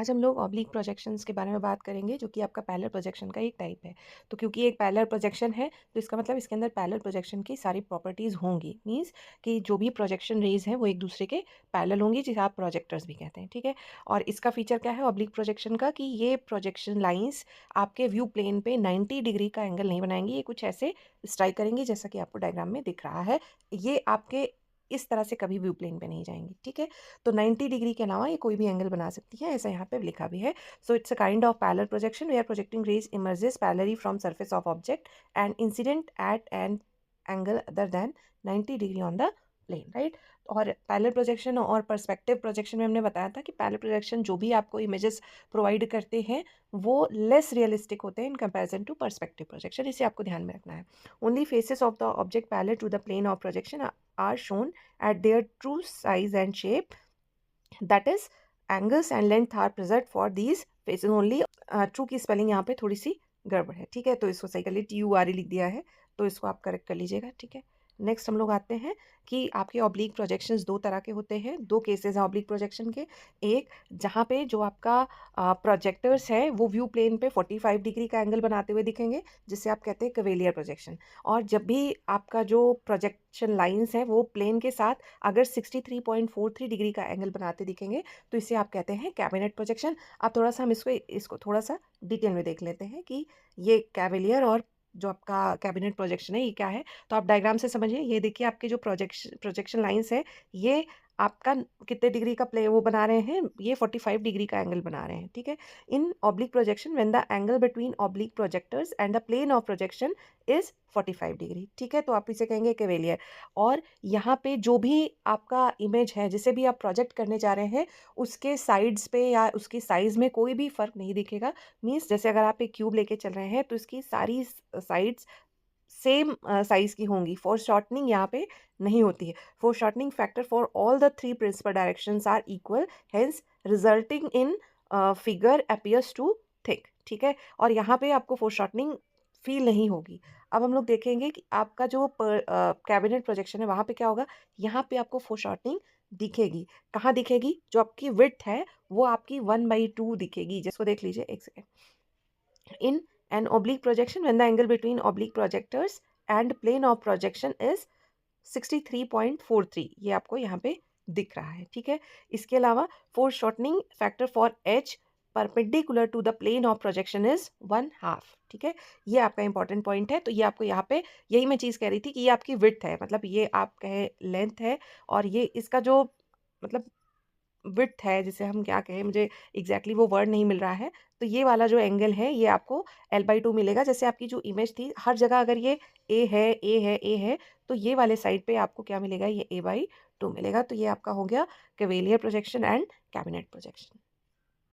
आज हम लोग ऑब्लिक प्रोजेक्शंस के बारे में बात करेंगे जो कि आपका पैरेलल प्रोजेक्शन का एक टाइप है। तो क्योंकि एक पैरेलल प्रोजेक्शन है तो इसका मतलब इसके अंदर पैरेलल प्रोजेक्शन की सारी प्रॉपर्टीज़ होंगी। मींस कि जो भी प्रोजेक्शन रेज हैं वो एक दूसरे के पैरेलल होंगी, जिसे आप प्रोजेक्टर्स भी कहते हैं। ठीक है। और इसका फीचर क्या है ऑब्लिक प्रोजेक्शन का कि ये प्रोजेक्शन लाइन्स आपके व्यू प्लेन पे 90 डिग्री का एंगल नहीं बनाएंगी। ये कुछ ऐसे स्ट्राइक करेंगी जैसा कि आपको डायग्राम में दिख रहा है। ये आपके इस तरह से कभी व्यू प्लेन पे नहीं जाएंगी। ठीक है। तो 90 डिग्री के अलावा ये कोई भी एंगल बना सकती है, ऐसा यहाँ पे लिखा भी है। So it's a kind of parallel projection where projecting rays emerges parallelly from surface of object and incident at an angle other than 90 degree on the plane, right. और पैरेलल प्रोजेक्शन और पर्सपेक्टिव प्रोजेक्शन में हमने बताया था कि parallel projection जो भी आपको इमेजेस प्रोवाइड करते हैं वो लेस रियलिस्टिक होते हैं in comparison to perspective projection. इसे आपको ध्यान में रखना है। Only faces of the object parallel to the plane of projection are shown at their true size and shape, that is angles and length are preserved for these faces only। true की spelling यहाँ पे थोड़ी सी गड़बड़ है। ठीक है। तो इसको सही कर लीजिए, TURE लिख दिया है तो इसको आप करेक्ट कर लीजिएगा। ठीक है। नेक्स्ट हम लोग आते हैं कि आपके ऑब्लिक प्रोजेक्शंस दो तरह के होते हैं। दो केसेस हैं ऑब्लिक प्रोजेक्शन के। एक जहाँ पे जो आपका प्रोजेक्टर्स है वो व्यू प्लेन पे 45 डिग्री का एंगल बनाते हुए दिखेंगे, जिसे आप कहते हैं कवेलियर प्रोजेक्शन। और जब भी आपका जो प्रोजेक्शन लाइंस है वो प्लेन के साथ अगर 63.43 डिग्री का एंगल बनाते दिखेंगे तो इसे आप कहते हैं कैबिनेट प्रोजेक्शन। अब थोड़ा सा हम इसको थोड़ा सा डिटेल में देख लेते हैं कि ये कैविलियर और जो आपका कैबिनेट प्रोजेक्शन है ये क्या है। तो आप डायग्राम से समझिए। ये देखिए आपके जो प्रोजेक्शन लाइंस है ये आपका कितने डिग्री का प्ले वो बना रहे हैं, ये 45 डिग्री का एंगल बना रहे हैं। ठीक है। In oblique projection when the angle between oblique projectors and the plane of projection is 45 degree. ठीक है। तो आप इसे कहेंगे कैवेलियर। और यहाँ पे जो भी आपका इमेज है जिसे भी आप प्रोजेक्ट करने जा रहे हैं उसके साइड्स पे या उसकी साइज में कोई भी फर्क नहीं दिखेगा। मीन्स जैसे अगर आप एक क्यूब लेके चल रहे हैं तो इसकी सारी साइड्स सेम साइज की होंगी। फोर शॉर्टनिंग यहाँ पे नहीं होती है। Foreshortening factor for all the three principal directions are equal, hence resulting in figure appears too thick. ठीक है। और यहाँ पे आपको फोर शॉर्टनिंग फील नहीं होगी। अब हम लोग देखेंगे कि आपका जो कैबिनेट प्रोजेक्शन है वहाँ पे क्या होगा। यहाँ पे आपको फोर शॉर्टनिंग दिखेगी। कहाँ दिखेगी? जो आपकी विड्थ है वो आपकी 1/2 दिखेगी। जिसको देख लीजिए एक second. In an oblique projection when the angle between oblique projectors and plane of projection is 63.43, ये आपको यहाँ पे दिख रहा है। ठीक है। इसके अलावा foreshortening factor for H perpendicular to the plane of projection is 1/2। ठीक है। ये आपका इंपॉर्टेंट पॉइंट है। तो ये आपको यहाँ पे यही मैं चीज़ कह रही थी कि ये आपकी विड्थ है, मतलब ये आप कहे लेंथ है और ये इसका जो मतलब विड्थ है, जिसे हम क्या कहें, मुझे एग्जैक्टली वो वर्ड नहीं मिल रहा है। तो ये वाला जो एंगल है ये आपको L/2 मिलेगा। जैसे आपकी जो इमेज थी हर जगह अगर ये ए है ए है ए है तो ये वाले साइड पे आपको क्या मिलेगा, ये A/2 मिलेगा। तो ये आपका हो गया cavalier projection and cabinet projection.